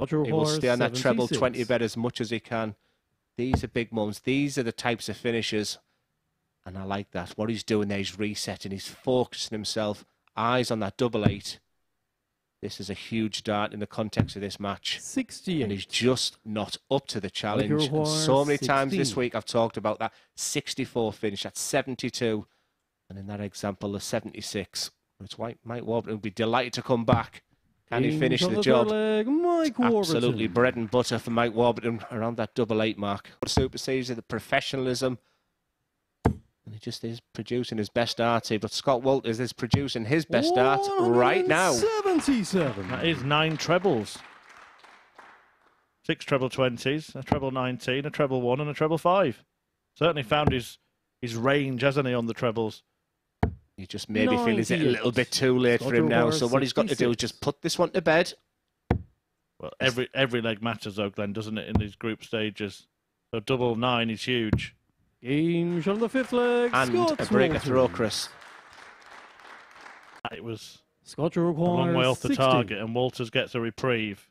He will stay on that treble 20 bet as much as he can. These are big moments. These are the types of finishes. And I like that. What he's doing there, he's resetting. He's focusing himself. Eyes on that double 8. This is a huge dart in the context of this match. 68. And he's just not up to the challenge. And so many times this week I've talked about that 64 finish, that 72. And in that example, the 76. It's Mike Warburton would be delighted to come back. Can he finish the job? Absolutely bread and butter for Mike Warburton around that double 8 mark. Super Series, the professionalism. And he just is producing his best dart here. But Scott Walters is producing his best dart right now. 77. That is 9 trebles. 6 treble 20s, a treble 19, a treble 1 and a treble 5. Certainly found his range, hasn't he, on the trebles? You just maybe feel it's a little bit too late for him now. So what he's got to do is just put this one to bed. Well, every leg matters though, Glenn, doesn't it, in these group stages? So double 9 is huge. Game on the 5th leg. And a breaker throw, Chris. It was Scott a long way off the 60. target, and Walters gets a reprieve.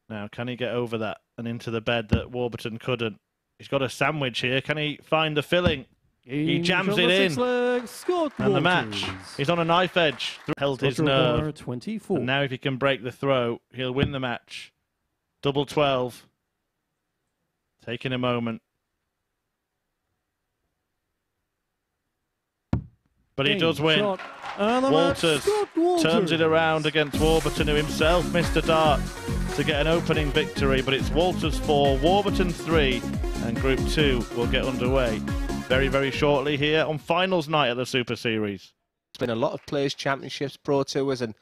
Now, can he get over that and into the bed that Warburton couldn't? He's got a sandwich here. Can he find the filling? He jams it in. And the match. He's on a knife edge. Held his nerve. 24. And now if he can break the throw, he'll win the match. Double 12. Taking a moment. But he does win. Walters turns it around against Warburton, who himself missed a dart to get an opening victory. But it's Walters 4, Warburton 3, and Group 2 will get underway very, very shortly here on finals night at the Super Series. It's been a lot of Players' Championships, Pro Tours, and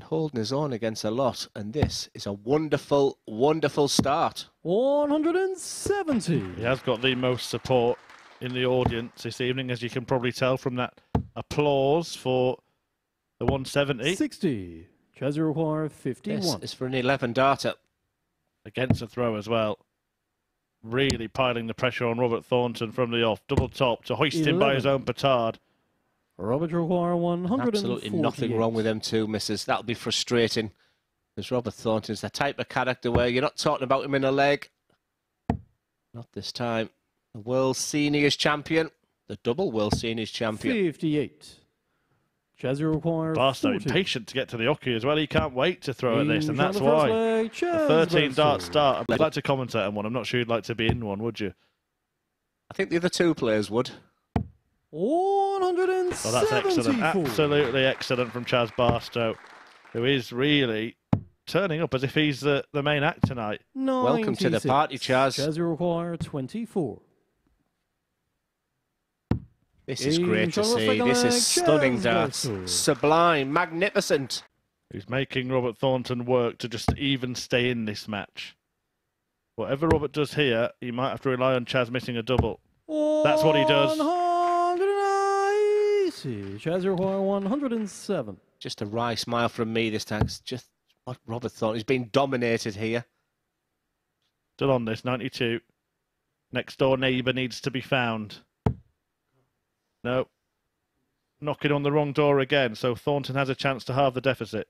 holding his own against a lot. And this is a wonderful, wonderful start. 170. He has got the most support in the audience this evening, as you can probably tell from that applause for the 170. 60. Chaz require 51. This is for an 11 darter. Against a throw as well. Really piling the pressure on Robert Thornton from the off. Double top to hoist him by his own petard. Robert require 148. Absolutely nothing wrong with them two misses. That'll be frustrating. Because Robert Thornton's the type of character where you're not talking about him in a leg. Not this time. The World Seniors Champion. The double World Seniors Champion. 58. Chaz require Barstow impatient to get to the hockey as well. He can't wait to throw at this, and that's why. A 13 dart start. I'd like to commentate on one. I'm not sure you'd like to be in one, would you? I think the other two players would. 174. Well, that's excellent. Absolutely excellent from Chaz Barstow, who is really turning up as if he's the main act tonight. 96. Welcome to the party, Chaz. Chaz require 24. This is great to see. This is stunning darts. Sublime, magnificent. He's making Robert Thornton work to just even stay in this match. Whatever Robert does here, he might have to rely on Chaz missing a double. That's what he does. 190. Chaz require 107. Just a wry smile from me this time. It's just what Robert Thornton. He's been dominated here. Still on this, 92. Next door neighbour needs to be found. No. Knocking on the wrong door again, so Thornton has a chance to halve the deficit.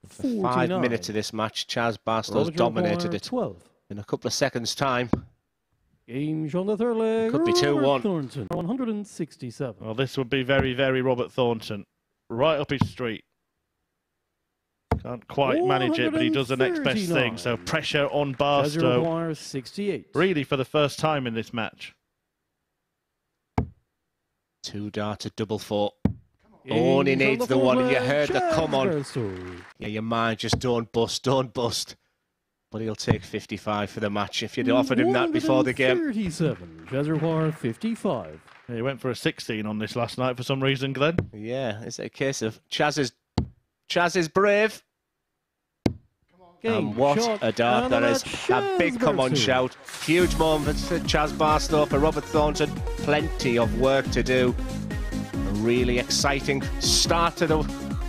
For 5 minutes of this match, Chaz Barstow's dominated it. 12. In a couple of seconds' time. Games on the 3rd leg. Could be 2-1. Thornton, 167. Well, this would be very, very Robert Thornton. Right up his street. Can't quite manage it, but he does the next best thing. So pressure on Barstow. 68. Really for the first time in this match. 2 darter double 4. Only needs the one, and you heard the come on. Yeah, your mind just don't bust. But he'll take 55 for the match if you'd offered him that before the game. 37. Chaz require 55. He went for a 16 on this last night for some reason, Glenn. Yeah, it's a case of Chaz is brave. And what a dart that is. A big come on shout. Huge moment for Chaz Barstow, for Robert Thornton. Plenty of work to do. A really exciting start to the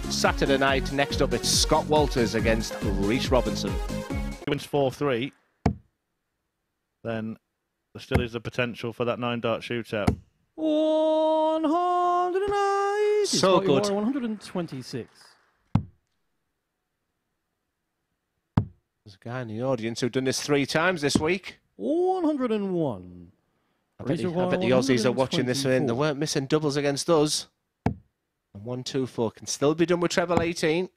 Saturday night. Next up, it's Scott Walters against Rhys Robinson. He wins 4-3. Then there still is the potential for that 9-dart shootout. 190. So good. 126. guy in the audience who's done this 3 times this week. 101. I bet the Aussies are watching this and they weren't missing doubles against us. And 124 can still be done with treble 18.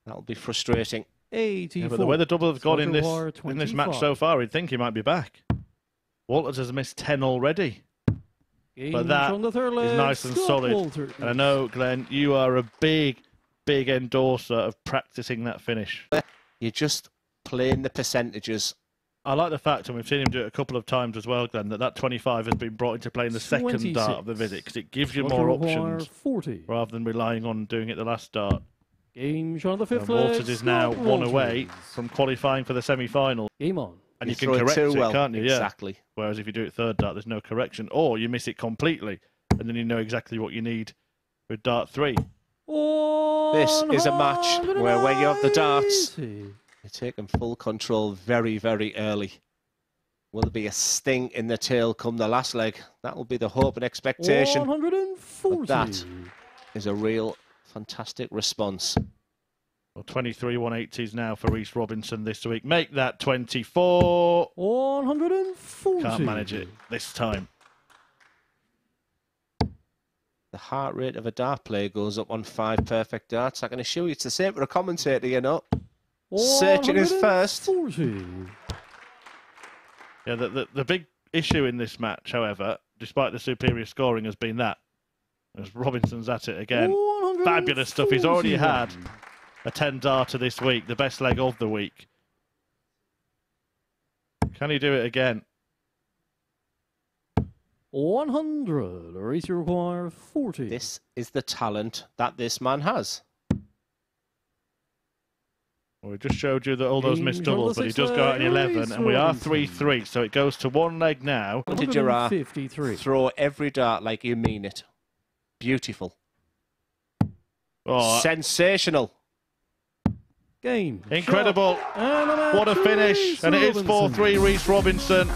That'll be frustrating. 84. Yeah, but the way the double have gone in this match so far, we'd think he might be back. Walters has missed 10 already. But that is nice and solid. And I know, Glenn, you are a big endorser of practicing that finish. You're just playing the percentages. I like the fact, and we've seen him do it a couple of times as well, Glenn, that 25 has been brought into play in the second dart of the visit, because it gives you more options rather than relying on doing it the last dart. Game shot on the 5th Walters is now 1 away from qualifying for the semi-final. Game on. And you can correct it, can't you? Exactly. Yeah. Whereas if you do it third dart, there's no correction. Or you miss it completely, and then you know exactly what you need with dart 3. This is a match where when you have the darts, you're taking full control very, very early. Will there be a sting in the tail come the last leg? That will be the hope and expectation. 140. But that is a real fantastic response. Well, 23 180s now for Rhys Robinson this week. Make that 24. 140. Can't manage it this time. The heart rate of a dart player goes up on 5 perfect darts. I can assure you it's the same for a commentator, you know. Searching is first. Yeah, the big issue in this match, however, despite the superior scoring, has been that. As Robinson's at it again. Fabulous stuff. He's already had a 10-darter this week, the best leg of the week. Can he do it again? 100. Rhys require 40. This is the talent that this man has. Well, we just showed you that all those missed doubles, but he does go out in 11, and we are 3-3, so it goes to 1 leg now. Did Gerard throw every dart like you mean it? Beautiful. Oh, sensational. Game. Incredible. What a finish. And it is 4-3 Rhys Robinson.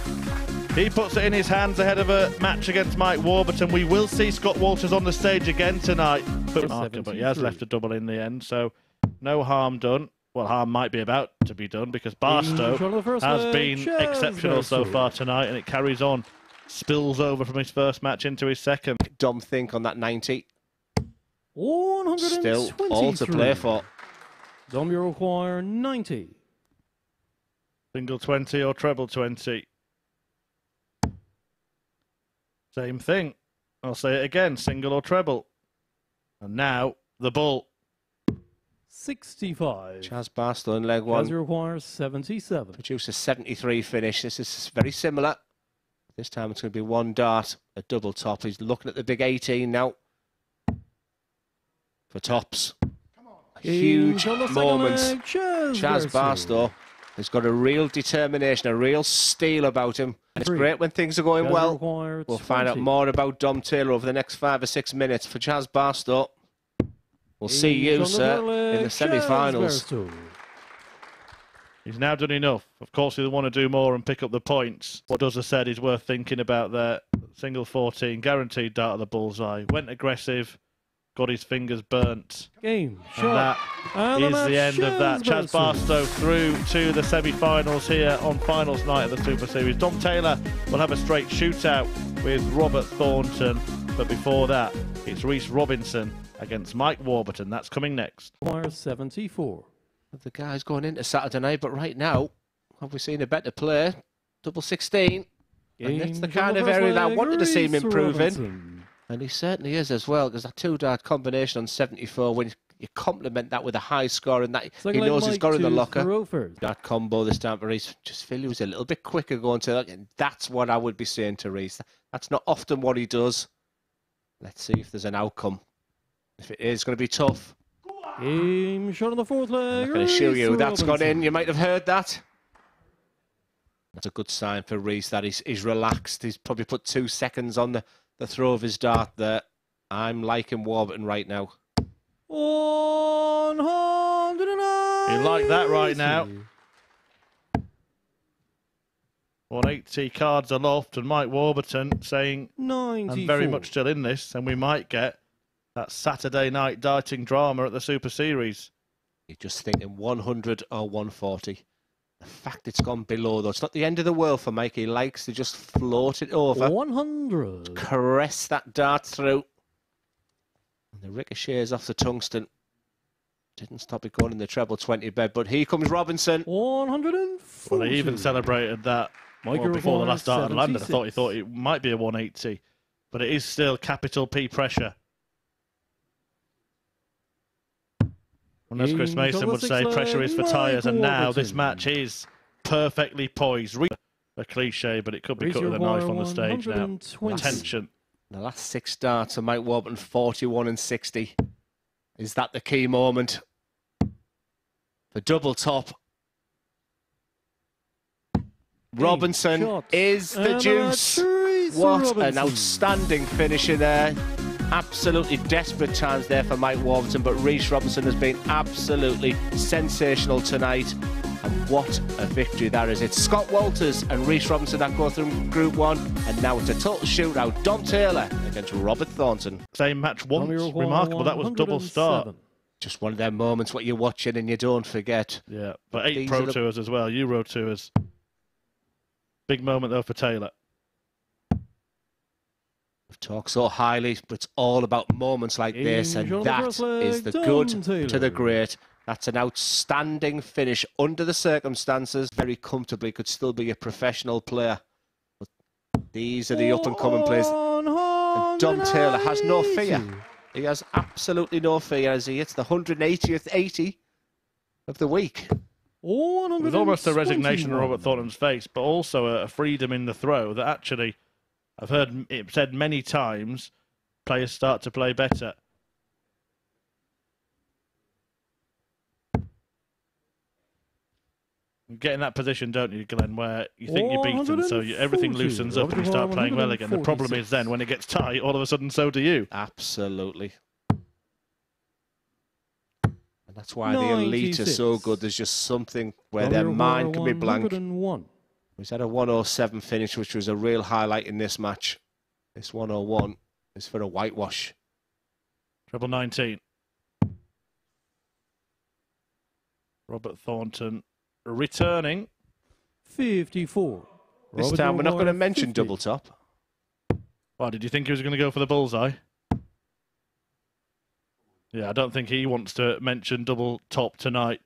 He puts it in his hands ahead of a match against Mike Warburton. We will see Scott Walters on the stage again tonight. But he has left a double in the end, so no harm done. Well, harm might be about to be done because Barstow has been exceptional so far tonight, and it carries on. Spills over from his first match into his second. Dom think on that 90. 123. Still all to play for. Dom, you require 90. Single 20 or treble 20. Same thing. I'll say it again, single or treble. And now, the bull. 65. Chaz Barstow in leg 1. Chaz requires 77. Produce a 73 finish. This is very similar. This time it's going to be 1 dart, a double top. He's looking at the big 18 now. For tops. A huge moment. Chaz Barstow has got a real determination, a real steel about him. It's great when things are going well. We'll find out more about Dom Taylor over the next 5 or 6 minutes. For Chaz Barstow, we'll see you, sir, in the semi-finals. He's now done enough. Of course, he'll want to do more and pick up the points. What Does said is worth thinking about there. Single 14, guaranteed dart of the bullseye. Went aggressive, got his fingers burnt. Game, and that is the end of that. Chaz Barstow through to the semi-finals here on finals night of the Super Series. Dom Taylor will have a straight shootout with Robert Thornton. But before that, it's Rhys Robinson against Mike Warburton. That's coming next. 74. The guy's going into Saturday night, but right now, have we seen a better player? Double 16. And that's the kind of area that I wanted to see him improving. And he certainly is as well, because that 2-dart combination on 74, when you complement that with a high score and that he knows he's got in the locker. That combo this time for Rhys, just feel he was a little bit quicker going to that. And that's what I would be saying to Rhys. That's not often what he does. Let's see if there's an outcome. If it is, it's going to be tough. Game shot on the 4th leg. I can assure you that's gone in. You might have heard that. That's a good sign for Rhys that he's relaxed. He's probably put 2 seconds on the throw of his dart there. I'm liking Warburton right now. 109. You like that right now. 180 cards aloft, and Mike Warburton saying, 94. I'm very much still in this, and we might get that Saturday night darting drama at the Super Series. You're just thinking 100 or 140. The fact it's gone below, though, it's not the end of the world for Mike. He likes to just float it over. 100. Caress that dart through. And the ricochets off the tungsten. Didn't stop it going in the treble 20 bed, but here comes Robinson. 140. Well, he even celebrated that before the last dart had landed. I thought it might be a 180, but it is still capital P pressure. And as Chris Mason would say, pressure is for tyres, and now this match is perfectly poised. A cliche, but it could be cut with a knife on the stage now. Tension. The last 6 darts of Mike Warburton, 41 and 60. Is that the key moment? The double top. Robinson is the juice. What an outstanding finisher there. Absolutely desperate times there for Mike Warburton, but Rhys Robinson has been absolutely sensational tonight. And what a victory that is. It's Scott Walters and Rhys Robinson that go through Group 1, and now it's a total shootout. Dom Taylor against Robert Thornton. Same match once. Remarkable. That was double start. Just one of them moments what you're watching and you don't forget. Yeah, but 8 Pro Tours as well, Euro Tours. Big moment though for Taylor. We've talked so highly, but it's all about moments like this, and that is the good to the great. That's an outstanding finish under the circumstances. Very comfortably could still be a professional player. But these are the up-and-coming players. And Dom Taylor has no fear. He has absolutely no fear as he hits the 180th 80 of the week. With almost a resignation on Robert Thornton's face, but also a freedom in the throw that actually, I've heard it said many times, players start to play better. You get in that position, don't you, Glenn, where you think you're beaten, so everything loosens up and you start playing well again. The problem is then, when it gets tight, all of a sudden, so do you. Absolutely. And that's why the elite are so good. There's just something where their mind can be blank. We've had a 107 finish, which was a real highlight in this match. This 101 is for a whitewash. Treble 19. Robert Thornton returning. 54. This time we're not going to mention double top. Why, did you think he was going to go for the bullseye? Yeah, I don't think he wants to mention double top tonight.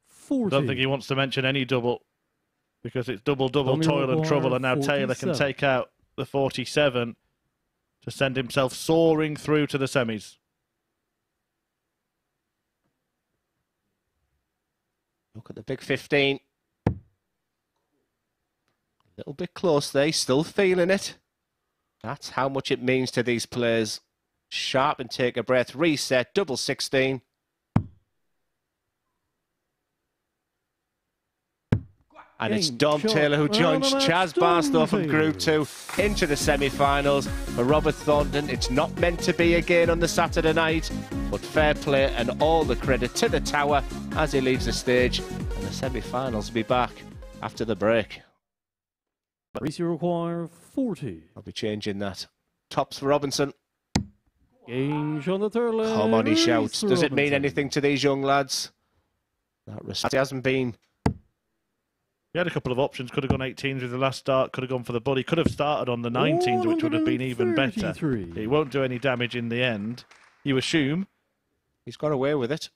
40. I don't think he wants to mention any double, because it's double, toil and trouble, and now 47. Taylor can take out the 47 to send himself soaring through to the semis. Look at the big 15. A little bit close there, still feeling it. That's how much it means to these players. Sharp and take a breath. Reset, double 16. And it's Dom Taylor who joins Chaz Barstow from Group 2 into the semi-finals. For Robert Thornton, it's not meant to be again on the Saturday night, but fair play and all the credit to the Tower as he leaves the stage. And the semi-finals will be back after the break. Rhys require 40. I'll be changing that. Tops for Robinson. Game on the third leg. Come on, he shouts. Does it mean anything to these young lads? That respect hasn't been. He had a couple of options. Could have gone 18s with the last start. Could have gone for the body. Could have started on the 19s, which would have been even better. He won't do any damage in the end. You assume. He's got away with it.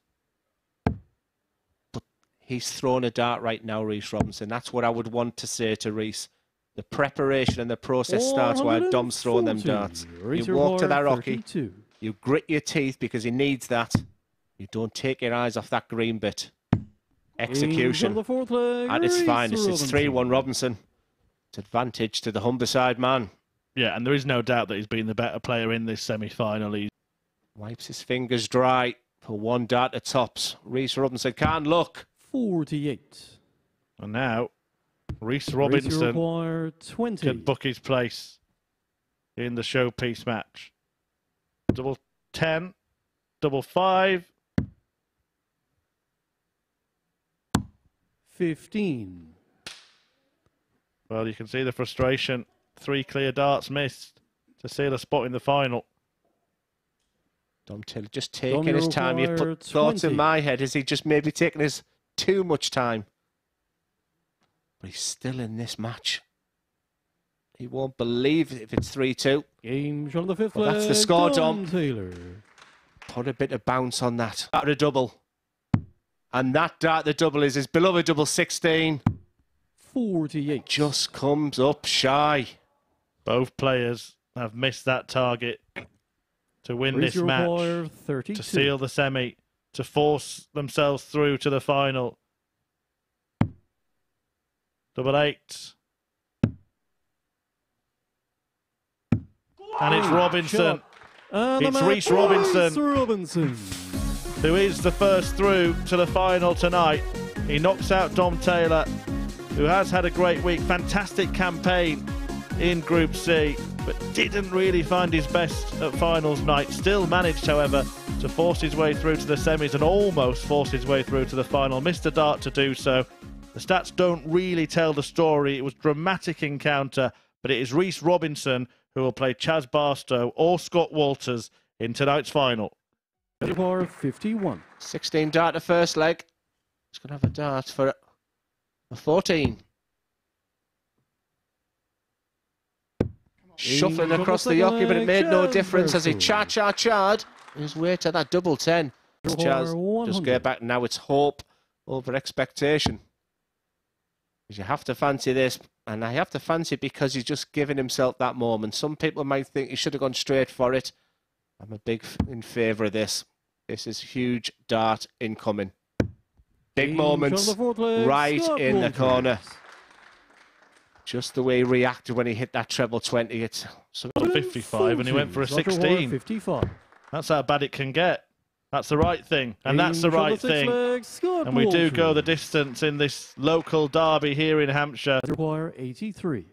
But he's thrown a dart right now, Rhys Robinson. That's what I would want to say to Rhys. The preparation and the process starts while Dom's throwing them darts. You walk to that Rocky. You grit your teeth because he needs that. You don't take your eyes off that green bit. Execution at its finest. It's 3-1 Robinson. It's advantage to the Humberside man. Yeah, and there is no doubt that he's been the better player in this semi-final. He wipes his fingers dry for one dart at tops. Rhys Robinson can't look. 48. And now Rhys Robinson can book his place in the showpiece match. Double 10, double 5. 15. Well, you can see the frustration. 3 clear darts missed to seal a spot in the final. Dom Taylor just taking his time. You've put thoughts in my head. Is he just maybe taking his too much time? But he's still in this match. He won't believe if it's 3-2. Game shot on the fifth Well, that's the leg, score, Dom. Taylor. Put a bit of bounce on that. Dart the double. And that dart the double is his beloved double 16. 48. Just comes up shy. Both players have missed that target to win this match, 32. to seal the semi, to force themselves through to the final. Double 8. And it's Robinson. It's Rhys Robinson, who is the first through to the final tonight. He knocks out Dom Taylor, who has had a great week. Fantastic campaign in Group C, but didn't really find his best at finals night. Still managed, however, to force his way through to the semis and almost force his way through to the final. Missed a dart to do so. The stats don't really tell the story. It was a dramatic encounter, but it is Rhys Robinson who will play Chaz Barstow or Scott Walters in tonight's final. 51. 16 dart to first leg. He's going to have a dart for a 14. Shuffling across the yoke, but it made no difference as he charred his way to that double 10. Chaz just get back. Now it's hope over expectation. You have to fancy this, and I have to fancy it because he's just given himself that moment. Some people might think he should have gone straight for it. I'm a big in favour of this. This is huge dart incoming. Big moments right in the corner. Just the way he reacted when he hit that treble 20. It's 55 and he went for a 16. 55. That's how bad it can get. That's the right thing, and that's the right thing. And we do go the distance in this local derby here in Hampshire. Require 83.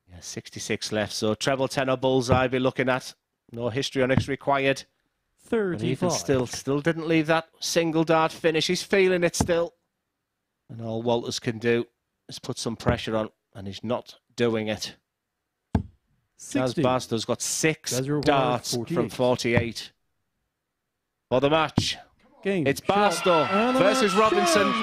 Yeah, 66 left, so treble 10 or bullseye be looking at. No histrionics required. 35. But even still didn't leave that single dart finish. He's feeling it still. And all Walters can do is put some pressure on, and he's not doing it. Chaz Barstow's got 6 darts 48. From 48. For the match, it's Barstow versus Robinson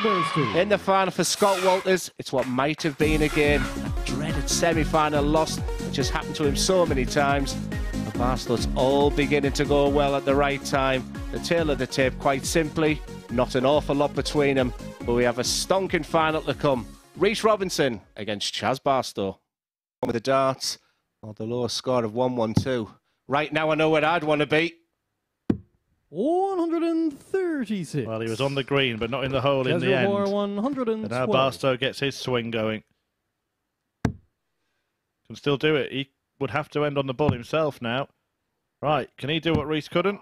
in the final for Scott Walters. It's what might have been a game. A dreaded semi-final loss, which has happened to him so many times. For Barstow, it's all beginning to go well at the right time. The tail of the tape, quite simply, not an awful lot between them. But we have a stonking final to come. Rhys Robinson against Chaz Barstow. With the darts. Or the lowest score of 112. Right now I know what I'd want to be. 136. Well, he was on the green, but not in the hole in the end. 112. And now Barstow gets his swing going. Can still do it. He would have to end on the ball himself now. Right, can he do what Rhys couldn't?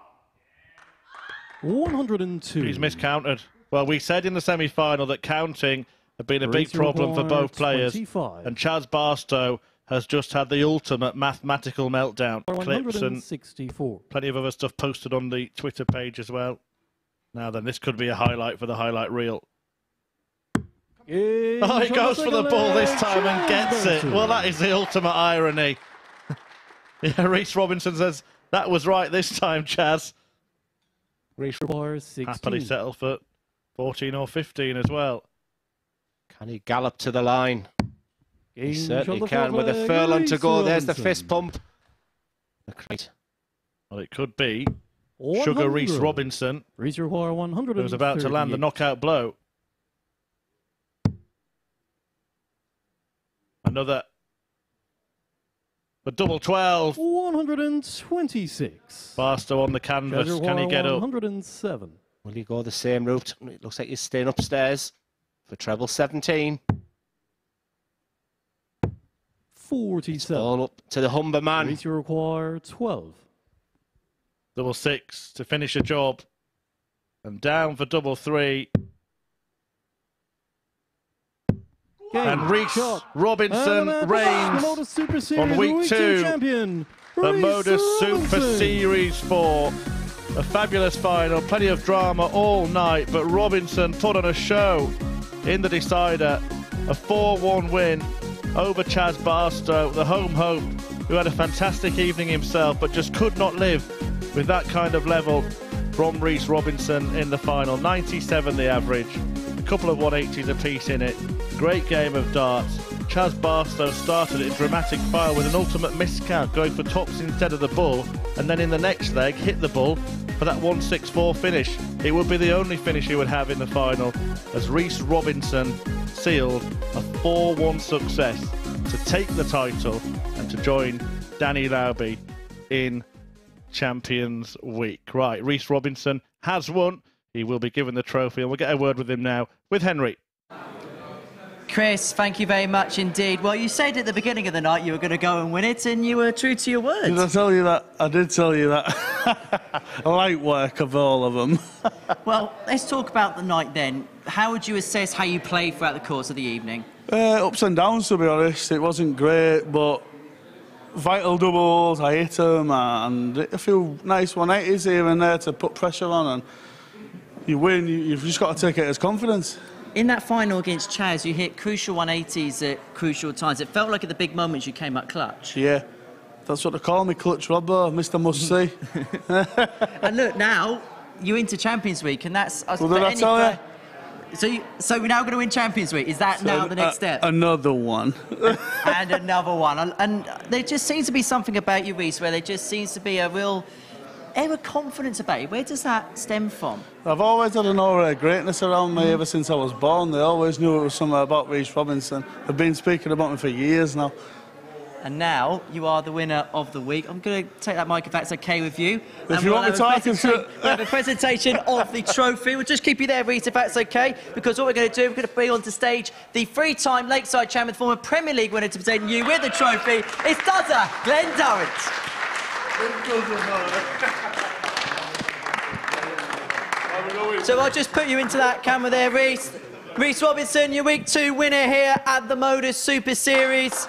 102. He's miscounted. Well, we said in the semi-final that counting had been a big problem for both players. 25. And Chaz Barstow has just had the ultimate mathematical meltdown. Clips and plenty of other stuff posted on the Twitter page as well. Now then, this could be a highlight for the highlight reel. Oh, he goes for the ball this time and gets it. Well, that is the ultimate irony. Yeah, Rhys Robinson says, that was right this time, Chaz. Rhys happily settle for 14 or 15 as well. Can he gallop to the line? He certainly can. With a furlong to go, there's the fist pump. Well, it could be Sugar Rhys Robinson, who was about to land the knockout blow. Another. The double 12. 126. Barstow on the canvas. Can he get up? 107. Will he go the same route? It looks like he's staying upstairs for treble 17. 47. All up to the Humber man. Rhys require 12. Double 6 to finish a job. And down for double 3. And Rhys Robinson reigns on week 2. The Modus Super Series 4. A fabulous final, plenty of drama all night, but Robinson put on a show in the decider. A 4-1 win over Chaz Barstow, the home hope, who had a fantastic evening himself, but just could not live with that kind of level from Rhys Robinson in the final. 97 the average, a couple of 180s apiece in it. Great game of darts. Chaz Barstow started it in dramatic fire with an ultimate miscount, going for tops instead of the bull, and then in the next leg hit the bull for that 164 finish. It would be the only finish he would have in the final, as Rhys Robinson sealed a 4-1 success to take the title and to join Danny Lauby in Champions Week. Right, Rhys Robinson has won. He will be given the trophy, and we'll get a word with him now with Henry. Chris, thank you very much indeed. Well, you said at the beginning of the night you were going to go and win it, and you were true to your words. Did I tell you that? I did tell you that. Light work of all of them. Well, let's talk about the night then. How would you assess how you played throughout the course of the evening? Ups and downs, to be honest. It wasn't great, but vital doubles, I hit them, and a few nice 180s here and there to put pressure on, and you win. You've just got to take it as confidence. In that final against Chaz, you hit crucial 180s at crucial times. It felt like at the big moments you came up clutch. Yeah, that's what they call me, Clutch Robbo, Mr. Must-See. And look, now you're into Champions Week, and that's... Well, did I tell you? So we're now going to win Champions Week. Is that now the next step? Another one. And another one. And there just seems to be something about you, Rhys, where there just seems to be a real air of confidence about you. Where does that stem from? I've always had an aura of greatness around me ever since I was born. They always knew it was something about Rhys Robinson. They've been speaking about me for years now. And now you are the winner of the week. I'm going to take that mic if that's okay with you. If you want me talking to... We'll have a presentation of the trophy. We'll just keep you there, Rhys, if that's okay, because what we're going to do, we're going to bring onto stage the three-time Lakeside champion, former Premier League winner, to present you with the trophy. It's Duzzer Glenn Durrant. So I'll just put you into that camera there, Rhys. Rhys Robinson, your Week 2 winner here at the Modus Super Series.